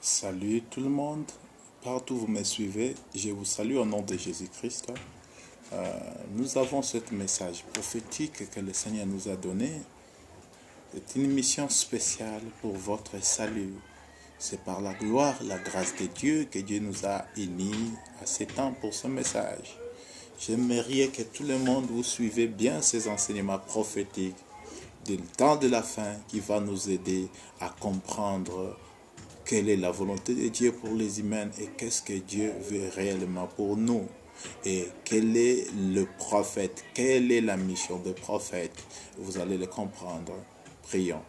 Salut tout le monde, partout où vous me suivez, je vous salue au nom de Jésus-Christ. Nous avons ce message prophétique que le Seigneur nous a donné. C'est une mission spéciale pour votre salut. C'est par la gloire, la grâce de Dieu que Dieu nous a unis à ce temps pour ce message. J'aimerais que tout le monde vous suive bien ces enseignements prophétiques du temps de la fin qui va nous aider à comprendre quelle est la volonté de Dieu pour les humains et qu'est-ce que Dieu veut réellement pour nous. Et quel est le prophète, quelle est la mission du prophète. Vous allez le comprendre. Prions.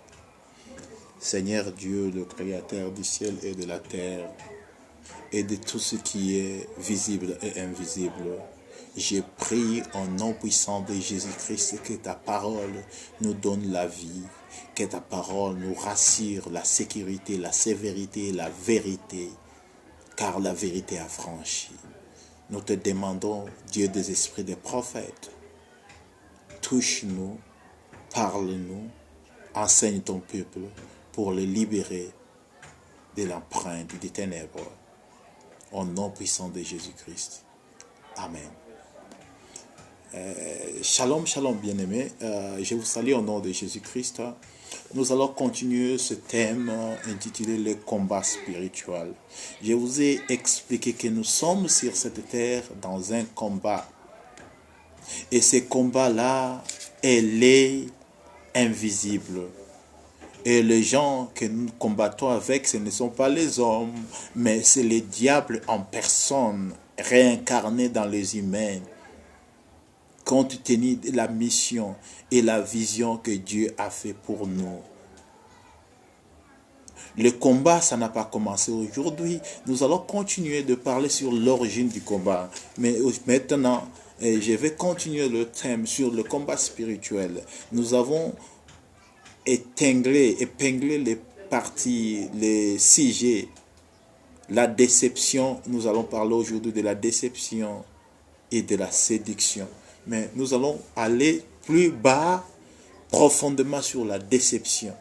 Seigneur Dieu, le Créateur du ciel et de la terre, et de tout ce qui est visible et invisible, je prie au nom puissant de Jésus-Christ que ta parole nous donne la vie, que ta parole nous rassure la sécurité, la sévérité, la vérité, car la vérité a franchi. Nous te demandons, Dieu des esprits des prophètes, touche-nous, parle-nous, enseigne ton peuple pour le libérer de l'empreinte des ténèbres. Au nom puissant de Jésus-Christ. Amen. Shalom, shalom bien-aimés. Je vous salue au nom de Jésus-Christ. Nous allons continuer ce thème intitulé le combat spirituel. Je vous ai expliqué que nous sommes sur cette terre dans un combat. Et ce combat-là, elle est invisible. Et les gens que nous combattons avec, ce ne sont pas les hommes, mais c'est le diable en personne, réincarné dans les humains, compte tenu de la mission et la vision que Dieu a fait pour nous. Le combat, ça n'a pas commencé aujourd'hui. Nous allons continuer de parler sur l'origine du combat. Mais maintenant, je vais continuer le thème sur le combat spirituel. Nous avons épinglé les parties, les sujets, la déception. Nous allons parler aujourd'hui de la déception et de la séduction. Mais nous allons aller plus bas, profondément sur la déception.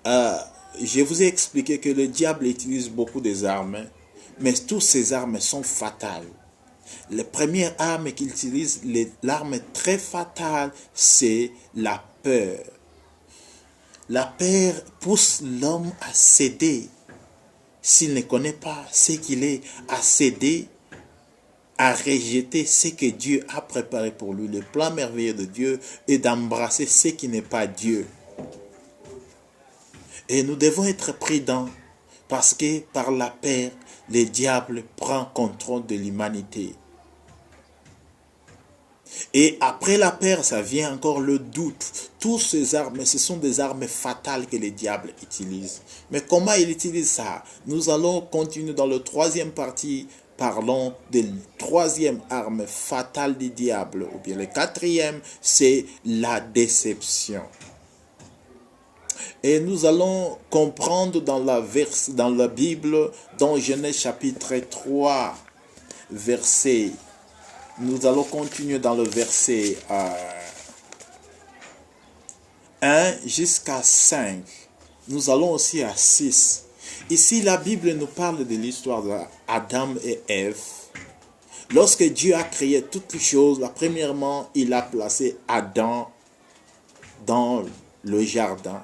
Je vous ai expliqué que le diable utilise beaucoup des armes, mais toutes ces armes sont fatales. Les premières armes qu'il utilise, l'arme très fatale, c'est la peur. La peur pousse l'homme à céder. S'il ne connaît pas ce qu'il est, à céder, à rejeter ce que Dieu a préparé pour lui, le plan merveilleux de Dieu, et d'embrasser ce qui n'est pas Dieu. Et nous devons être prudents, parce que par la peur, le diable prend contrôle de l'humanité. Et après la peur, ça vient encore le doute. Toutes ces armes, ce sont des armes fatales que le diable utilise. Mais comment il utilise ça? Nous allons continuer dans la troisième partie. Parlons de la troisième arme fatale du diable. Ou bien le quatrième, c'est la déception. Et nous allons comprendre dans la Bible, dans Genèse chapitre 3, verset. Nous allons continuer dans le verset 1 jusqu'à 5. Nous allons aussi à 6. Ici, la Bible nous parle de l'histoire d'Adam et Ève. Lorsque Dieu a créé toutes les choses, premièrement, il a placé Adam dans le jardin.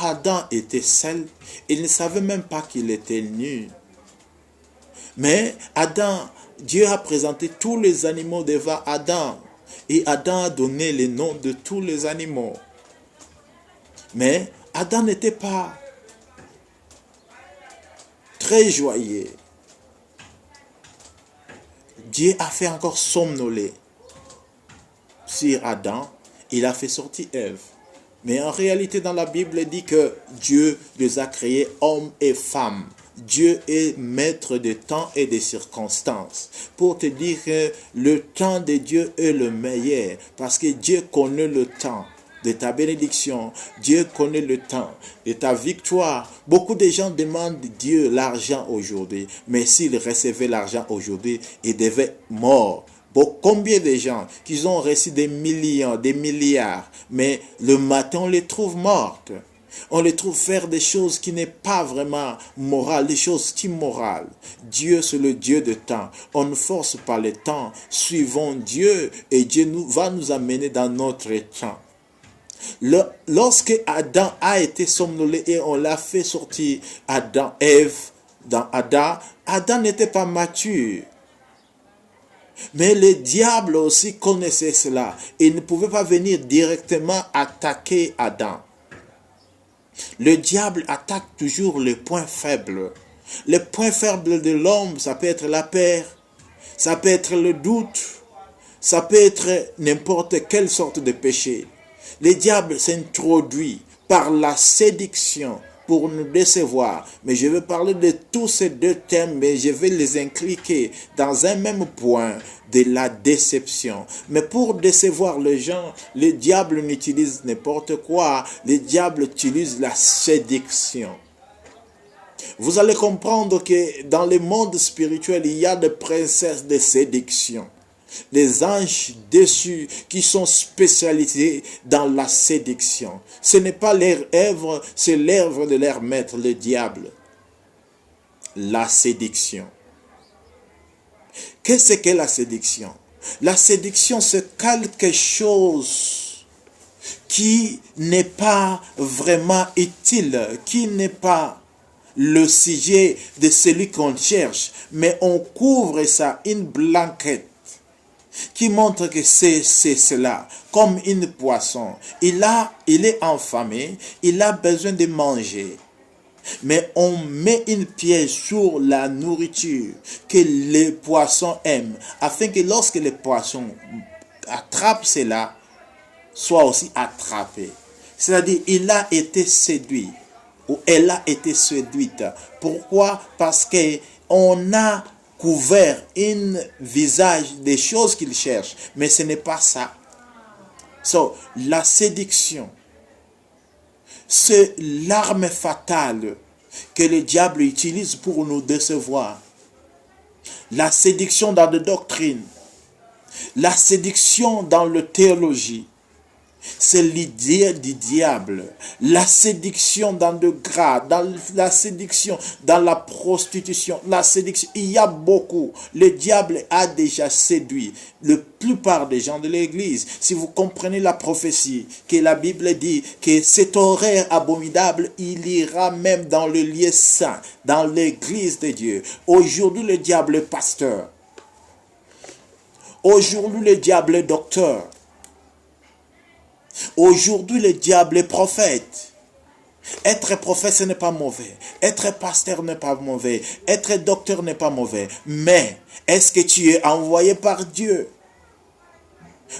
Adam était seul. Il ne savait même pas qu'il était nu. Mais Dieu a présenté tous les animaux devant Adam. Et Adam a donné les noms de tous les animaux. Mais Adam n'était pas très joyeux. Dieu a fait encore somnoler sur Adam. Il a fait sortir Ève. Mais en réalité, dans la Bible, il dit que Dieu les a créés hommes et femmes. Dieu est maître des temps et des circonstances. Pour te dire que le temps de Dieu est le meilleur. Parce que Dieu connaît le temps de ta bénédiction. Dieu connaît le temps de ta victoire. Beaucoup de gens demandent Dieu l'argent aujourd'hui. Mais s'ils recevaient l'argent aujourd'hui, ils devaient mort. Combien de gens qui ont reçu des millions, des milliards, mais le matin on les trouve mortes. On les trouve faire des choses qui n'est pas vraiment morales, des choses immorales. Dieu, c'est le Dieu de temps. On ne force pas le temps. Suivons Dieu et Dieu va nous amener dans notre temps. Lorsque Adam a été somnolé et on l'a fait sortir Ève dans Adam n'était pas mature. Mais le diable aussi connaissait cela. Il ne pouvait pas venir directement attaquer Adam. Le diable attaque toujours les points faibles. Les points faibles de l'homme, ça peut être la peur, ça peut être le doute, ça peut être n'importe quelle sorte de péché. Le diable s'introduit par la séduction pour nous décevoir. Mais je vais parler de tous ces deux thèmes, mais je vais les impliquer dans un même point de la déception. Mais pour décevoir les gens, le diable n'utilise n'importe quoi. Le diable utilise la séduction. Vous allez comprendre que dans le monde spirituel, il y a des princesses de séduction. Des anges déçus qui sont spécialisés dans la séduction. Ce n'est pas leur œuvre, c'est l'œuvre de leur maître, le diable. La séduction. Qu'est-ce que la séduction? La séduction, c'est quelque chose qui n'est pas vraiment utile, qui n'est pas le sujet de celui qu'on cherche, mais on couvre ça, une blanquette qui montre que c'est cela, comme une poisson. Il est affamé, il a besoin de manger. Mais on met une pièce sur la nourriture que les poissons aiment, afin que lorsque les poissons attrapent cela, soit aussi attrapé. C'est-à-dire, il a été séduit, ou elle a été séduite. Pourquoi? Parce qu'on a couvert un visage des choses qu'il cherche, mais ce n'est pas ça. La séduction, c'est l'arme fatale que le diable utilise pour nous décevoir. La séduction dans la doctrine, la séduction dans la théologie, c'est l'idée du diable. La séduction dans le gras, dans la séduction dans la prostitution, la séduction, il y a beaucoup. Le diable a déjà séduit la plupart des gens de l'église. Si vous comprenez la prophétie, que la Bible dit que cet horaire abominable, il ira même dans le lieu saint, dans l'église de Dieu. Aujourd'hui, le diable est pasteur. Aujourd'hui, le diable est docteur. Aujourd'hui, le diable est prophète. Être prophète, ce n'est pas mauvais. Être pasteur n'est pas mauvais. Être docteur n'est pas mauvais. Mais, est-ce que tu es envoyé par Dieu?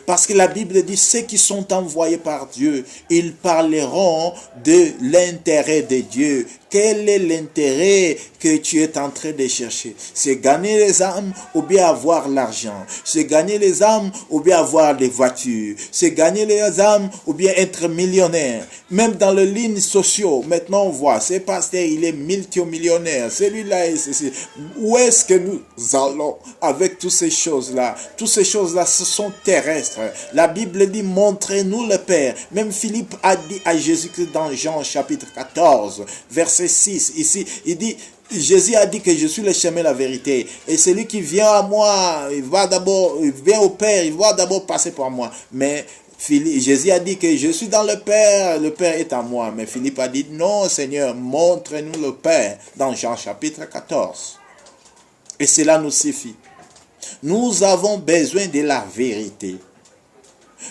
Parce que la Bible dit, ceux qui sont envoyés par Dieu, ils parleront de l'intérêt de Dieu. Quel est l'intérêt que tu es en train de chercher? C'est gagner les âmes ou bien avoir l'argent. C'est gagner les âmes ou bien avoir des voitures. C'est gagner les âmes ou bien être millionnaire. Même dans les lignes sociaux, maintenant on voit, ce pasteur, il est multimillionnaire. Celui-là est ceci. Où est-ce que nous allons avec toutes ces choses-là? Toutes ces choses-là, ce sont terrestres. La Bible dit, montrez-nous le Père. Même Philippe a dit à Jésus-Christ dans Jean chapitre 14, verset 6, ici, il dit, Jésus a dit que je suis le chemin, la vérité. Et celui qui vient à moi, il vient au Père, il va d'abord passer par moi. Mais Jésus a dit que je suis dans le Père est en moi. Mais Philippe a dit, non Seigneur, montre-nous le Père, dans Jean chapitre 14. Et cela nous suffit. Nous avons besoin de la vérité.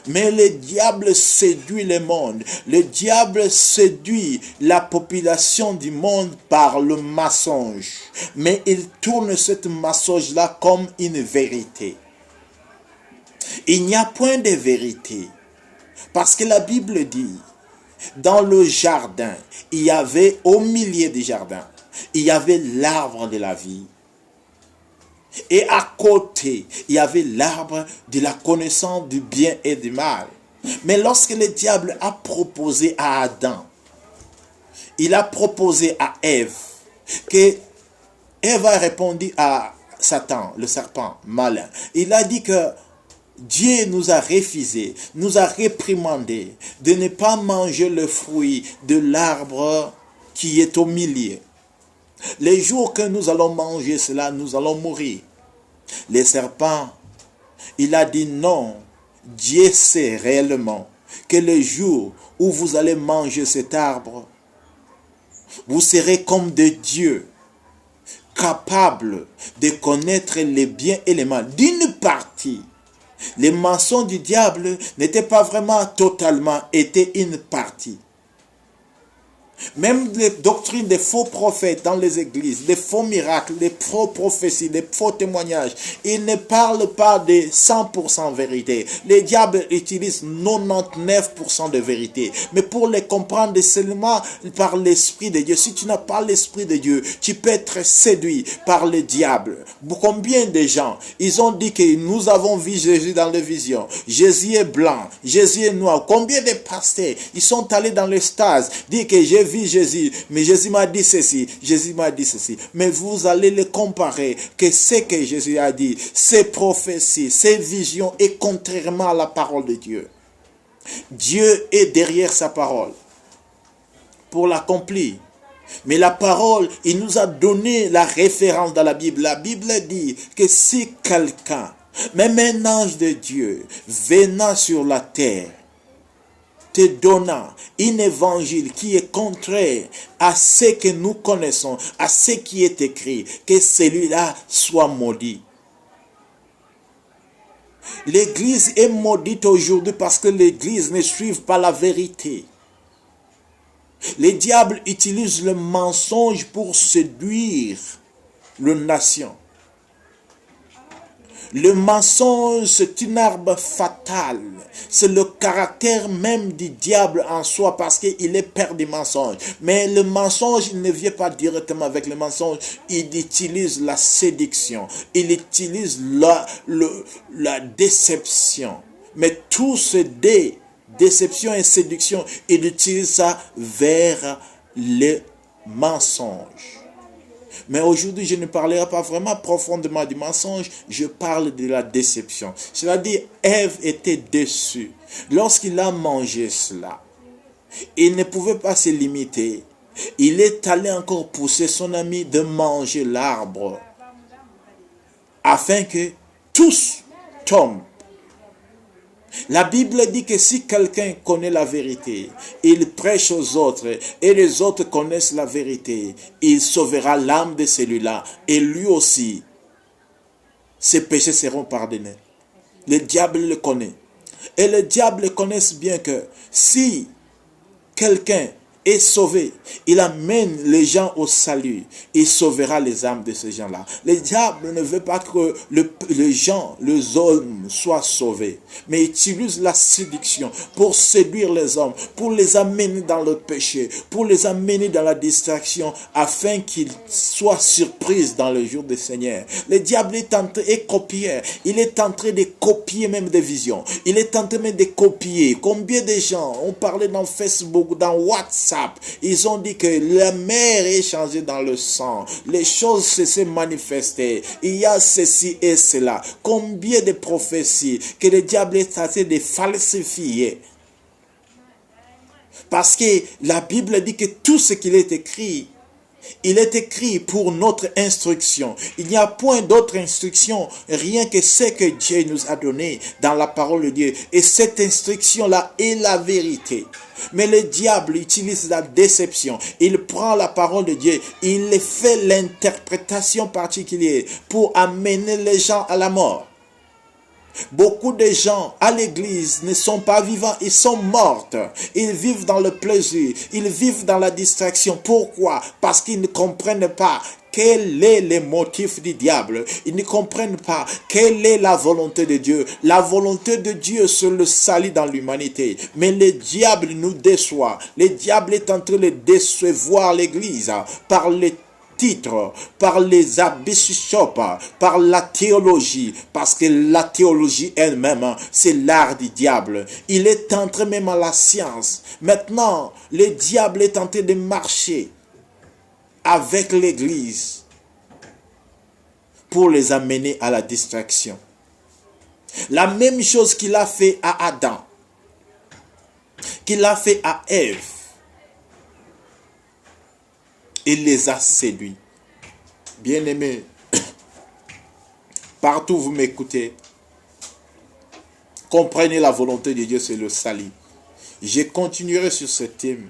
Mais le diable séduit le monde. Le diable séduit la population du monde par le mensonge. Mais il tourne cette mensonge-là comme une vérité. Il n'y a point de vérité. Parce que la Bible dit, dans le jardin, il y avait au milieu du jardin, il y avait l'arbre de la vie. Et à côté, il y avait l'arbre de la connaissance du bien et du mal. Mais lorsque le diable a proposé à Adam, il a proposé à Ève, que Ève a répondu à Satan, le serpent malin. Il a dit que Dieu nous a refusé, nous a réprimandé de ne pas manger le fruit de l'arbre qui est au milieu. Les jours que nous allons manger cela, nous allons mourir. Les serpents, il a dit non. Dieu sait réellement que le jour où vous allez manger cet arbre, vous serez comme des dieux, capables de connaître les biens et les mal. D'une partie, les mensonges du diable n'étaient pas vraiment totalement, étaient une partie. Même les doctrines des faux prophètes dans les églises, des faux miracles, des faux prophéties, des faux témoignages, ils ne parlent pas de 100% vérité. Les diables utilisent 99% de vérité. Mais pour les comprendre seulement par l'Esprit de Dieu. Si tu n'as pas l'Esprit de Dieu, tu peux être séduit par le diable. Combien de gens, ils ont dit que nous avons vu Jésus dans les visions. Jésus est blanc, Jésus est noir. Combien de pasteurs, ils sont allés dans l'extase, dire que j'ai vu Jésus, mais Jésus m'a dit ceci, Jésus m'a dit ceci. Mais vous allez le comparer, que ce que Jésus a dit, ces prophéties, ces visions, est contrairement à la parole de Dieu. Dieu est derrière sa parole pour l'accomplir. Mais la parole, il nous a donné la référence dans la Bible. La Bible dit que si quelqu'un, même un ange de Dieu, venant sur la terre, te donnant un évangile qui est contraire à ce que nous connaissons, à ce qui est écrit, que celui-là soit maudit. L'Église est maudite aujourd'hui parce que l'Église ne suit pas la vérité. Les diables utilisent le mensonge pour séduire les nations. Le mensonge, c'est une arme fatale. C'est le caractère même du diable en soi parce qu'il est père du mensonge. Mais le mensonge, il ne vient pas directement avec le mensonge. Il utilise la séduction. Il utilise la déception. Mais tout ce déception et séduction, il utilise ça vers le mensonge. Mais aujourd'hui, je ne parlerai pas vraiment profondément du mensonge, je parle de la déception. C'est-à-dire, Ève était déçue. Lorsqu'il a mangé cela, il ne pouvait pas se limiter. Il est allé encore pousser son ami de manger l'arbre, afin que tous tombent. La Bible dit que si quelqu'un connaît la vérité, il prêche aux autres et les autres connaissent la vérité, il sauvera l'âme de celui-là et lui aussi, ses péchés seront pardonnés. Le diable le connaît. Et le diable connaît bien que si quelqu'un est sauvé, il amène les gens au salut, il sauvera les âmes de ces gens-là. Le diable ne veut pas que les gens, les hommes soient sauvés, mais il utilise la séduction pour séduire les hommes, pour les amener dans le péché, pour les amener dans la distraction, afin qu'ils soient surpris dans le jour du Seigneur. Le diable est en train de copier, il est en train de copier même des visions, il est en train de copier. Combien de gens ont parlé dans Facebook, dans WhatsApp, ils ont dit que la mer est changée dans le sang. Les choses se sont manifestées. Il y a ceci et cela. Combien de prophéties que le diable est en train de falsifier. Parce que la Bible dit que tout ce qu'il est écrit, il est écrit pour notre instruction. Il n'y a point d'autre instruction, rien que ce que Dieu nous a donné dans la parole de Dieu. Et cette instruction-là est la vérité. Mais le diable utilise la déception. Il prend la parole de Dieu, il fait l'interprétation particulière pour amener les gens à la mort. Beaucoup de gens à l'église ne sont pas vivants, ils sont morts. Ils vivent dans le plaisir, ils vivent dans la distraction. Pourquoi? Parce qu'ils ne comprennent pas quel est le motif du diable. Ils ne comprennent pas quelle est la volonté de Dieu. La volonté de Dieu, c'est le salut dans l'humanité. Mais le diable nous déçoit. Le diable est en train de décevoir l'église par les titres, par les abbésishops, par la théologie, parce que la théologie elle-même, c'est l'art du diable. Il est entré même à la science. Maintenant, le diable est en train de marcher avec l'église pour les amener à la distraction. La même chose qu'il a fait à Adam, qu'il a fait à Ève. Il les a séduits. Bien-aimés, partout où vous m'écoutez, comprenez la volonté de Dieu, c'est le salut. Je continuerai sur ce thème,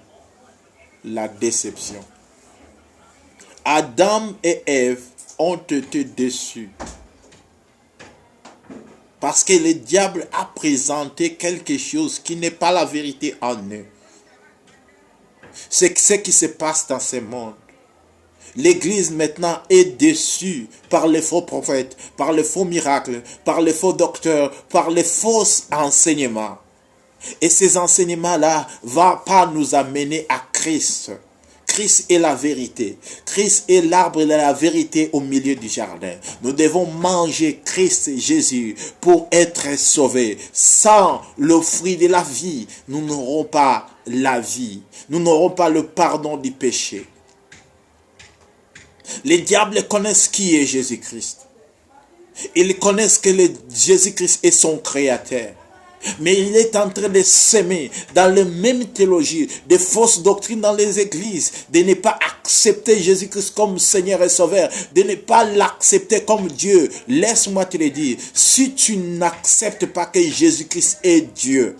la déception. Adam et Ève ont été déçus parce que le diable a présenté quelque chose qui n'est pas la vérité en eux. C'est ce qui se passe dans ce monde. L'Église maintenant est déçue par les faux prophètes, par les faux miracles, par les faux docteurs, par les faux enseignements. Et ces enseignements-là ne vont pas nous amener à Christ. Christ est la vérité. Christ est l'arbre de la vérité au milieu du jardin. Nous devons manger Christ Jésus pour être sauvés. Sans le fruit de la vie, nous n'aurons pas la vie. Nous n'aurons pas le pardon du péché. Les diables connaissent qui est Jésus-Christ. Ils connaissent que Jésus-Christ est son créateur. Mais il est en train de s'aimer dans la même théologie, de fausses doctrines dans les églises, de ne pas accepter Jésus-Christ comme Seigneur et Sauveur, de ne pas l'accepter comme Dieu. Laisse-moi te le dire, si tu n'acceptes pas que Jésus-Christ est Dieu,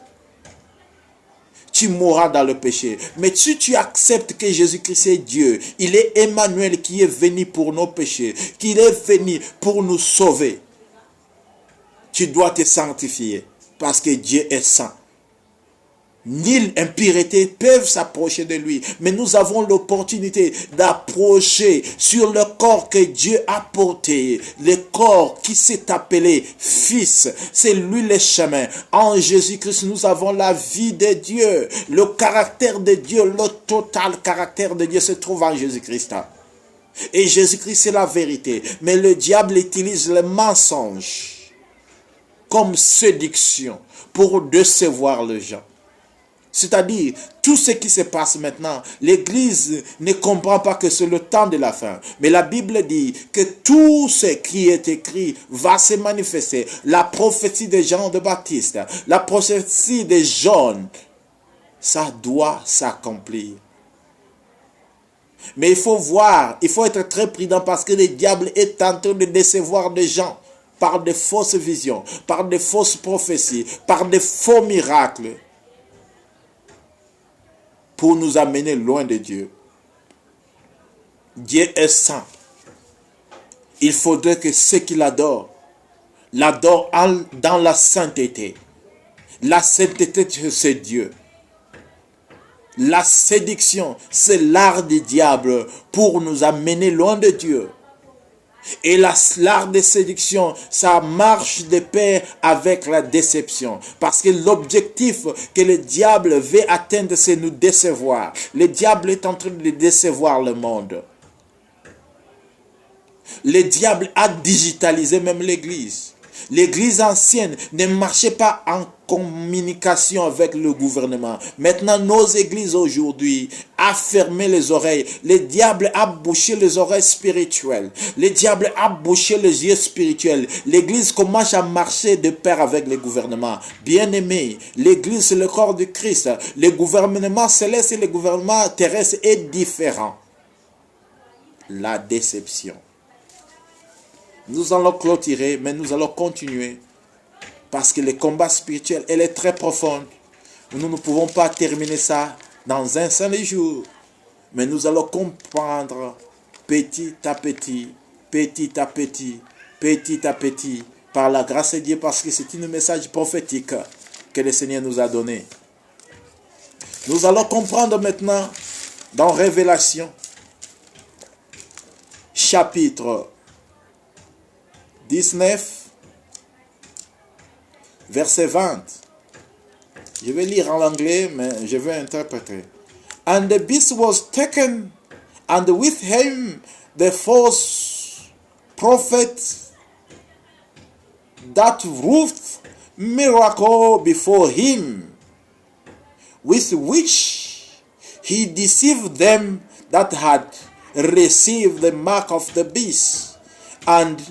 tu mourras dans le péché. Mais si tu acceptes que Jésus-Christ est Dieu, il est Emmanuel qui est venu pour nos péchés, qu'il est venu pour nous sauver, tu dois te sanctifier. Parce que Dieu est saint. Nulle impureté peuvent s'approcher de lui. Mais nous avons l'opportunité d'approcher sur le corps que Dieu a porté. Le corps qui s'est appelé Fils. C'est lui le chemin. En Jésus-Christ, nous avons la vie de Dieu. Le caractère de Dieu, le total caractère de Dieu se trouve en Jésus-Christ. Et Jésus-Christ, c'est la vérité. Mais le diable utilise le mensonge comme séduction pour décevoir les gens. C'est-à-dire, tout ce qui se passe maintenant, l'Église ne comprend pas que c'est le temps de la fin. Mais la Bible dit que tout ce qui est écrit va se manifester. La prophétie de Jean de Baptiste, la prophétie de Jean, ça doit s'accomplir. Mais il faut voir, il faut être très prudent parce que le diable est en train de décevoir des gens par des fausses visions, par des fausses prophéties, par des faux miracles, pour nous amener loin de Dieu. Dieu est saint. Il faudrait que ceux qui l'adorent dans la sainteté. La sainteté, c'est Dieu. La séduction, c'est l'art du diable pour nous amener loin de Dieu. Et l'art de séduction, ça marche de pair avec la déception. Parce que l'objectif que le diable veut atteindre, c'est nous décevoir. Le diable est en train de décevoir le monde. Le diable a digitalisé même l'Église. L'Église ancienne ne marchait pas en communication avec le gouvernement. Maintenant, nos églises aujourd'hui a fermé les oreilles. Le diable a bouché les oreilles spirituelles. Le diable a bouché les yeux spirituels. L'Église commence à marcher de pair avec le gouvernement. Bien-aimé, l'Église c'est le corps du Christ. Le gouvernement céleste et le gouvernement terrestre est différent. La déception. Nous allons clôturer, mais nous allons continuer. Parce que le combat spirituel, elle est très profonde. Nous ne pouvons pas terminer ça dans un seul jour. Mais nous allons comprendre petit à petit, petit à petit, petit à petit, par la grâce de Dieu, parce que c'est un message prophétique que le Seigneur nous a donné. Nous allons comprendre maintenant dans Révélation, chapitre 19, verset 20. Je vais lire en anglais, mais je vais interpréter. And the beast was taken, and with him the false prophet that wrought miracle before him, with which he deceived them that had received the mark of the beast, and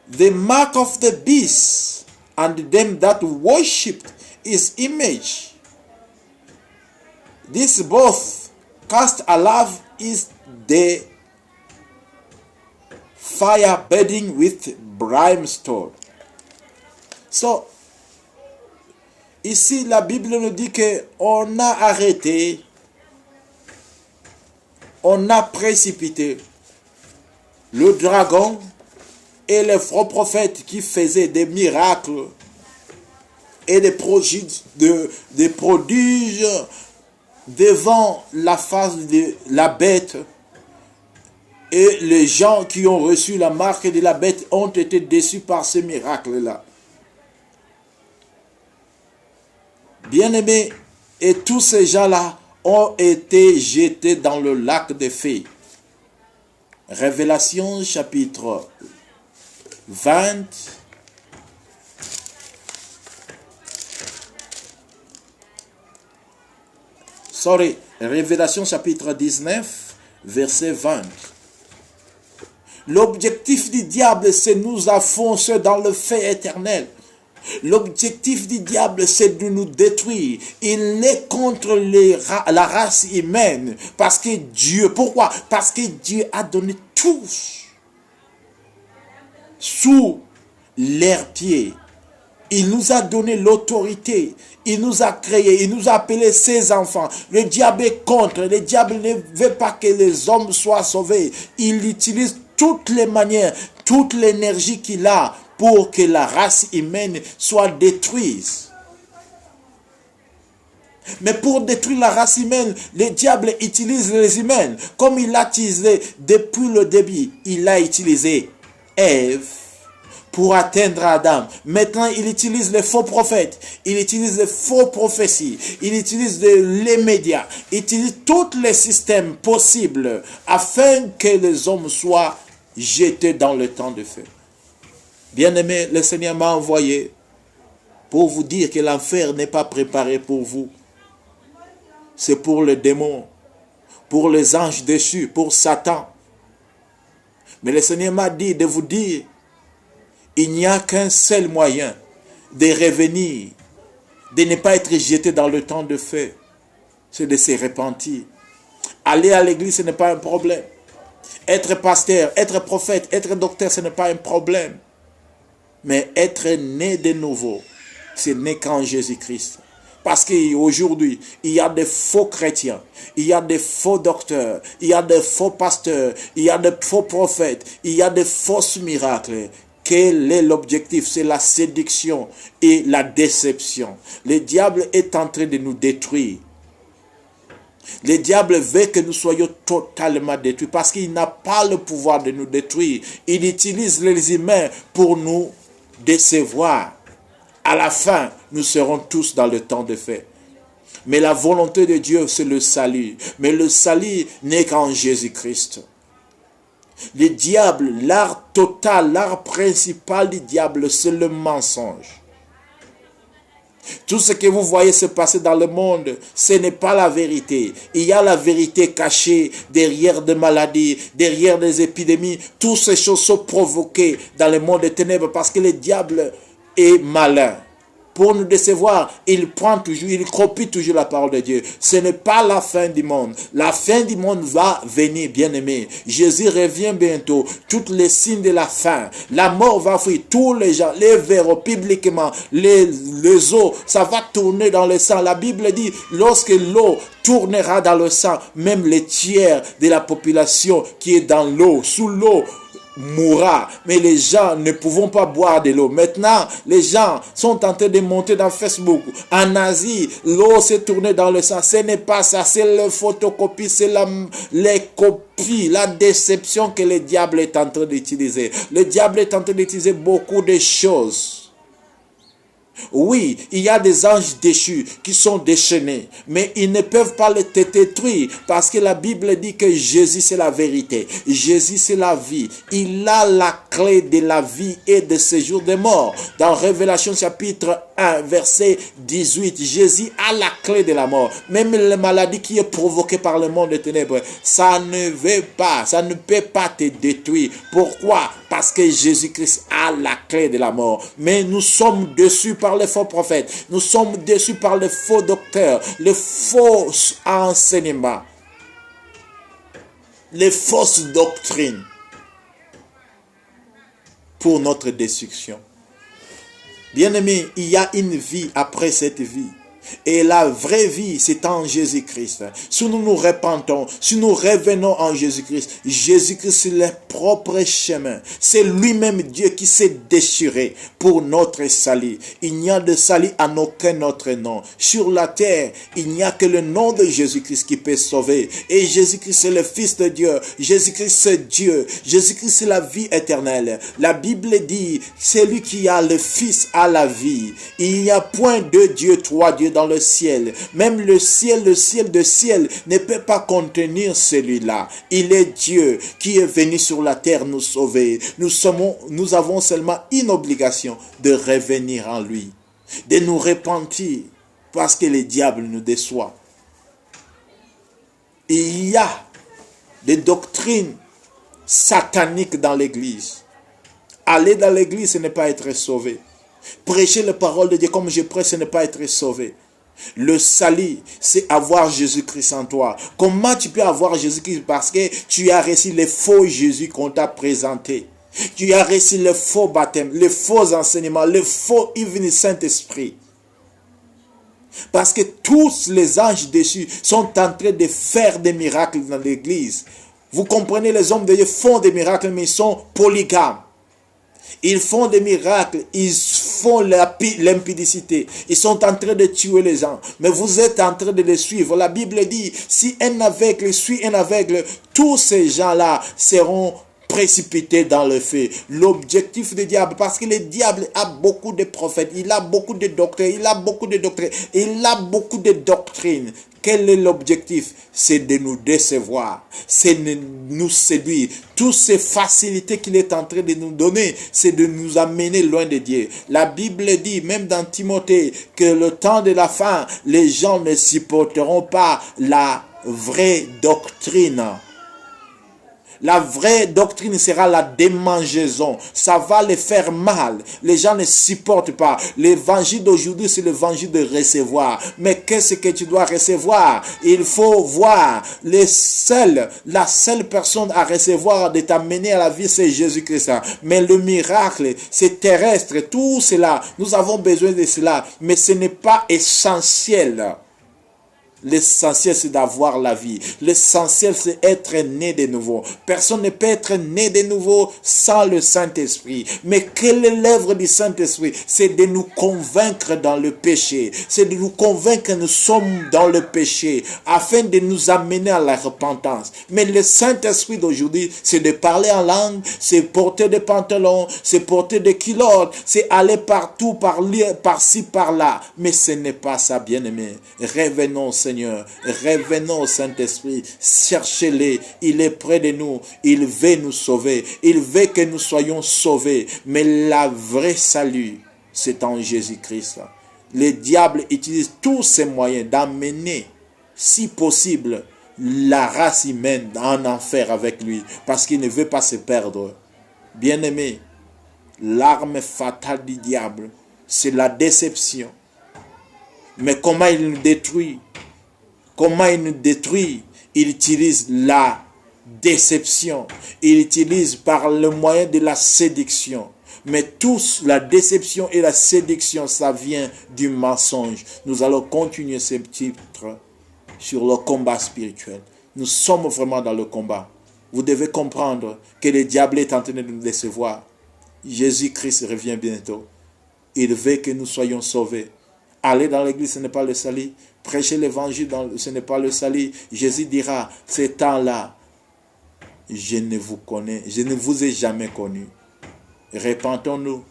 the mark of the beast, and them that worshipped his image. This both cast aloft is the fire burning with brimstone. So, ici, la Bible nous dit qu'on a arrêté, on a précipité le dragon et les faux prophètes qui faisaient des miracles et des prodiges devant la face de la bête. Et les gens qui ont reçu la marque de la bête ont été déçus par ce miracle-là. Bien-aimés, et tous ces gens-là ont été jetés dans le lac de feu. Révélation chapitre 20. Révélation chapitre 19, verset 20. L'objectif du diable, c'est de nous enfoncer dans le feu éternel. L'objectif du diable, c'est de nous détruire. Il est contre la race humaine. Parce que Dieu, pourquoi? Parce que Dieu a donné tous sous leurs pieds. Il nous a donné l'autorité. Il nous a créés. Il nous a appelés ses enfants. Le diable est contre. Le diable ne veut pas que les hommes soient sauvés. Il utilise toutes les manières, toute l'énergie qu'il a pour que la race humaine soit détruite. Mais pour détruire la race humaine, le diable utilise les humains. Comme il l'a utilisé depuis le début, il a utilisé Ève pour atteindre Adam. Maintenant, il utilise les faux prophètes, il utilise les faux prophéties, il utilise les médias, il utilise tous les systèmes possibles afin que les hommes soient jetés dans le temps de feu. Bien-aimé, le Seigneur m'a envoyé pour vous dire que l'enfer n'est pas préparé pour vous. C'est pour les démons, pour les anges déchus, pour Satan. Mais le Seigneur m'a dit de vous dire, il n'y a qu'un seul moyen de revenir, de ne pas être jeté dans le temps de feu, c'est de se repentir. Aller à l'église, ce n'est pas un problème. Être pasteur, être prophète, être docteur, ce n'est pas un problème. Mais être né de nouveau, c'est né qu'en Jésus-Christ. Parce qu'aujourd'hui, il y a des faux chrétiens, il y a des faux docteurs, il y a des faux pasteurs, il y a des faux prophètes, il y a des fausses miracles. Quel est l'objectif? C'est la séduction et la déception. Le diable est en train de nous détruire. Le diable veut que nous soyons totalement détruits parce qu'il n'a pas le pouvoir de nous détruire. Il utilise les humains pour nous décevoir. À la fin, nous serons tous dans le temps de feu. Mais la volonté de Dieu, c'est le salut. Mais le salut n'est qu'en Jésus-Christ. Le diable, l'art total, l'art principal du diable, c'est le mensonge. Tout ce que vous voyez se passer dans le monde, ce n'est pas la vérité. Il y a la vérité cachée derrière des maladies, derrière des épidémies. Toutes ces choses sont provoquées dans le monde des ténèbres parce que le diable est malin. Pour nous décevoir, il copie toujours la parole de Dieu. Ce n'est pas la fin du monde. La fin du monde va venir, bien-aimé. Jésus revient bientôt. Tous les signes de la fin. La mort va fuir. Tous les gens, les verront publiquement. Les eaux, ça va tourner dans le sang. La Bible dit, lorsque l'eau tournera dans le sang, même les tiers de la population qui est dans l'eau, sous l'eau, mourra. Mais les gens ne pouvons pas boire de l'eau. Maintenant, les gens sont en train de monter dans Facebook. En Asie, l'eau s'est tournée dans le sang. Ce n'est pas ça, c'est la photocopie, c'est les copies, la déception que le diable est en train d'utiliser. Le diable est en train d'utiliser beaucoup de choses. Oui, il y a des anges déchus qui sont déchaînés, mais ils ne peuvent pas les détruire parce que la Bible dit que Jésus c'est la vérité, Jésus c'est la vie. Il a la clé de la vie et de séjour des morts. Dans Révélation chapitre 1, 1, verset 18. Jésus a la clé de la mort. Même la maladie qui est provoquée par le monde des ténèbres, ça ne peut pas te détruire. Pourquoi? Parce que Jésus-Christ a la clé de la mort. Mais nous sommes déçus par les faux prophètes. Nous sommes déçus par les faux docteurs, les faux enseignements, les fausses doctrines pour notre destruction. Bien-aimés, il y a une vie après cette vie. Et la vraie vie, c'est en Jésus-Christ. Si nous nous repentons, si nous revenons en Jésus-Christ, Jésus-Christ, c'est le propre chemin. C'est lui-même Dieu qui s'est déchiré pour notre salut. Il n'y a de salut en aucun autre nom. Sur la terre, il n'y a que le nom de Jésus-Christ qui peut sauver. Et Jésus-Christ, c'est le Fils de Dieu. Jésus-Christ, c'est Dieu. Jésus-Christ, c'est la vie éternelle. La Bible dit, c'est lui qui a le Fils à la vie. Il n'y a point de Dieu, trois dieux dans le ciel. Même le ciel de ciel ne peut pas contenir celui-là. Il est Dieu qui est venu sur la terre nous sauver. Nous avons seulement une obligation de revenir en lui, de nous repentir parce que le diable nous déçoit. Il y a des doctrines sataniques dans l'église. Aller dans l'église, ce n'est pas être sauvé. Prêcher la parole de Dieu comme je prêche, ce n'est pas être sauvé. Le salut, c'est avoir Jésus-Christ en toi. Comment tu peux avoir Jésus-Christ? Parce que tu as reçu le faux Jésus qu'on t'a présenté. Tu as reçu le faux baptême, les faux enseignements, le faux Saint-Esprit. Parce que tous les anges déçus sont en train de faire des miracles dans l'église. Vous comprenez, les hommes de Dieu font des miracles, mais ils sont polygames. Ils font des miracles, ils font l'impudicité, ils sont en train de tuer les gens, mais vous êtes en train de les suivre. La Bible dit, si un aveugle suit un aveugle, tous ces gens-là seront précipités dans le feu. L'objectif du diable, parce que le diable a beaucoup de prophètes, il a beaucoup de docteurs, il a beaucoup de doctrines. Quel est l'objectif? C'est de nous décevoir, c'est de nous séduire. Toutes ces facilités qu'il est en train de nous donner, c'est de nous amener loin de Dieu. La Bible dit, même dans Timothée, que le temps de la fin, les gens ne supporteront pas la vraie doctrine. La vraie doctrine sera la démangeaison. Ça va les faire mal. Les gens ne supportent pas. L'évangile d'aujourd'hui, c'est l'évangile de recevoir. Mais qu'est-ce que tu dois recevoir? Il faut voir la seule personne à recevoir, de t'amener à la vie, c'est Jésus-Christ. Mais le miracle, c'est terrestre. Tout cela, nous avons besoin de cela. Mais ce n'est pas essentiel. L'essentiel, c'est d'avoir la vie. L'essentiel, c'est être né de nouveau. Personne ne peut être né de nouveau sans le Saint-Esprit. Mais quelle est l'œuvre du Saint-Esprit? C'est de nous convaincre dans le péché. C'est de nous convaincre que nous sommes dans le péché, afin de nous amener à la repentance. Mais le Saint-Esprit d'aujourd'hui, c'est de parler en langue, c'est porter des pantalons, c'est porter des culottes, c'est aller partout, par-ci, par-là. Mais ce n'est pas ça, bien-aimé. Revenons, Seigneur, revenons au Saint-Esprit, cherchez-le, il est près de nous, il veut nous sauver, il veut que nous soyons sauvés, mais la vraie salut, c'est en Jésus-Christ. Le diable utilise tous ses moyens d'amener, si possible, la race humaine en enfer avec lui, parce qu'il ne veut pas se perdre. Bien-aimé, l'arme fatale du diable, c'est la déception. Mais comment il nous détruit? Comment il nous détruit? Il utilise la déception. Il utilise par le moyen de la séduction. Mais tous, la déception et la séduction, ça vient du mensonge. Nous allons continuer ce titre sur le combat spirituel. Nous sommes vraiment dans le combat. Vous devez comprendre que le diable est en train de nous décevoir. Jésus-Christ revient bientôt. Il veut que nous soyons sauvés. Aller dans l'église, ce n'est pas le salut. Prêcher l'évangile, ce n'est pas le salut. Jésus dira, ces temps-là, je ne vous ai jamais connu. Repentons-nous.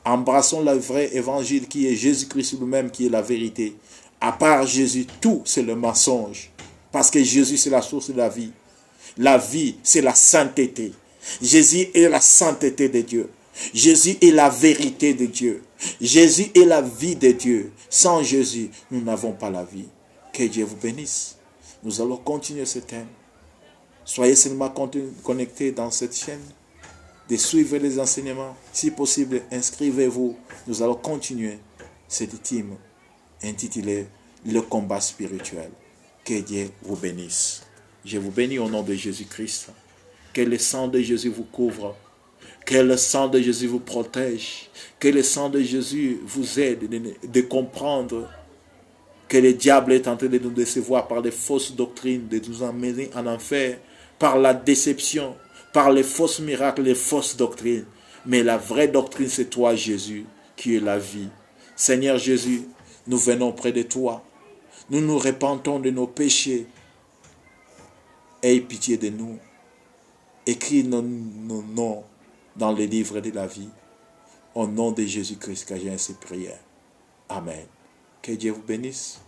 Embrassons le vrai évangile qui est Jésus-Christ lui-même, qui est la vérité. À part Jésus, tout c'est le mensonge. Parce que Jésus, c'est la source de la vie. La vie, c'est la sainteté. Jésus est la sainteté de Dieu. Jésus est la vérité de Dieu. Jésus est la vie de Dieu. Sans Jésus, nous n'avons pas la vie. Que Dieu vous bénisse. Nous allons continuer ce thème. Soyez seulement connectés dans cette chaîne, de suivre les enseignements. Si possible, inscrivez-vous. Nous allons continuer cette thème intitulée Le combat spirituel. Que Dieu vous bénisse. Je vous bénis au nom de Jésus-Christ. Que le sang de Jésus vous couvre. Que le sang de Jésus vous protège. Que le sang de Jésus vous aide de comprendre que le diable est en train de nous décevoir par les fausses doctrines, de nous emmener en enfer, par la déception, par les fausses miracles, les fausses doctrines. Mais la vraie doctrine, c'est toi, Jésus, qui est la vie. Seigneur Jésus, nous venons près de toi. Nous nous repentons de nos péchés. Aie pitié de nous. Écris nos noms dans le livre de la vie. Au nom de Jésus-Christ que j'ai ainsi prié. Amen. Que Dieu vous bénisse.